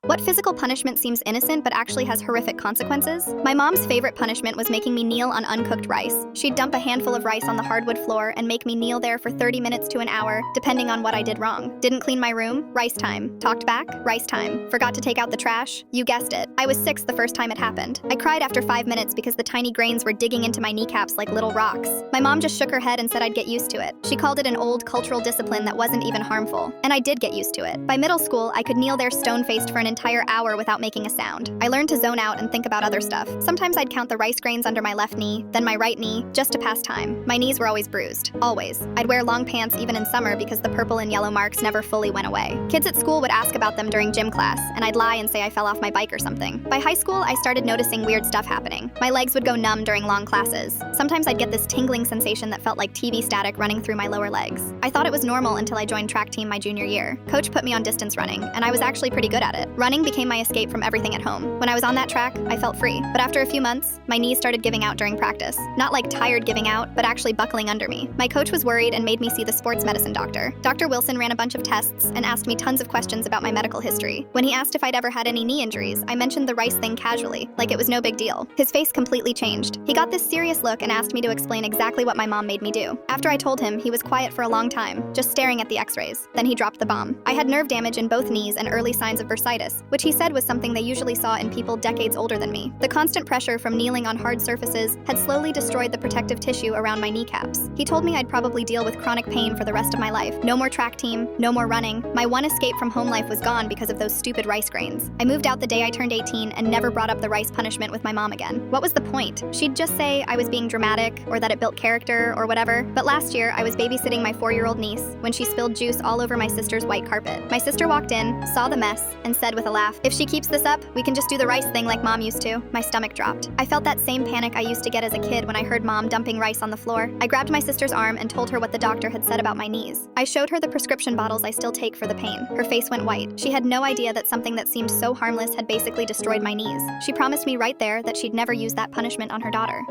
What physical punishment seems innocent but actually has horrific consequences? My mom's favorite punishment was making me kneel on uncooked rice. She'd dump a handful of rice on the hardwood floor and make me kneel there for 30 minutes to an hour, depending on what I did wrong. Didn't clean my room? Rice time. Talked back? Rice time. Forgot to take out the trash? You guessed it. I was 6 the first time it happened. I cried after 5 minutes because the tiny grains were digging into my kneecaps like little rocks. My mom just shook her head and said I'd get used to it. She called it an old cultural discipline that wasn't even harmful. And I did get used to it. By middle school, I could kneel there stone-faced for an entire hour without making a sound. I learned to zone out and think about other stuff. Sometimes I'd count the rice grains under my left knee, then my right knee, just to pass time. My knees were always bruised. Always. I'd wear long pants even in summer because the purple and yellow marks never fully went away. Kids at school would ask about them during gym class, and I'd lie and say I fell off my bike or something. By high school, I started noticing weird stuff happening. My legs would go numb during long classes. Sometimes I'd get this tingling sensation that felt like TV static running through my lower legs. I thought it was normal until I joined track team my junior year. Coach put me on distance running, and I was actually pretty good at it. Running became my escape from everything at home. When I was on that track, I felt free. But after a few months, my knees started giving out during practice. Not like tired giving out, but actually buckling under me. My coach was worried and made me see the sports medicine doctor. Dr. Wilson ran a bunch of tests and asked me tons of questions about my medical history. When he asked if I'd ever had any knee injuries, I mentioned the rice thing casually, like it was no big deal. His face completely changed. He got this serious look and asked me to explain exactly what my mom made me do. After I told him, he was quiet for a long time, just staring at the x-rays. Then he dropped the bomb. I had nerve damage in both knees and early signs of bursitis, which he said was something they usually saw in people decades older than me. The constant pressure from kneeling on hard surfaces had slowly destroyed the protective tissue around my kneecaps. He told me I'd probably deal with chronic pain for the rest of my life. No more track team, no more running. My one escape from home life was gone because of those stupid rice grains. I moved out the day I turned 18 and never brought up the rice punishment with my mom again. What was the point? She'd just say I was being dramatic or that it built character or whatever. But last year, I was babysitting my 4-year-old niece when she spilled juice all over my sister's white carpet. My sister walked in, saw the mess, and said with a laugh, "If she keeps this up, we can just do the rice thing like mom used to." My stomach dropped. I felt that same panic I used to get as a kid when I heard mom dumping rice on the floor. I grabbed my sister's arm and told her what the doctor had said about my knees. I showed her the prescription bottles I still take for the pain. Her face went white. She had no idea that something that seemed so harmless had basically destroyed my knees. She promised me right there that she'd never use that punishment on her daughter.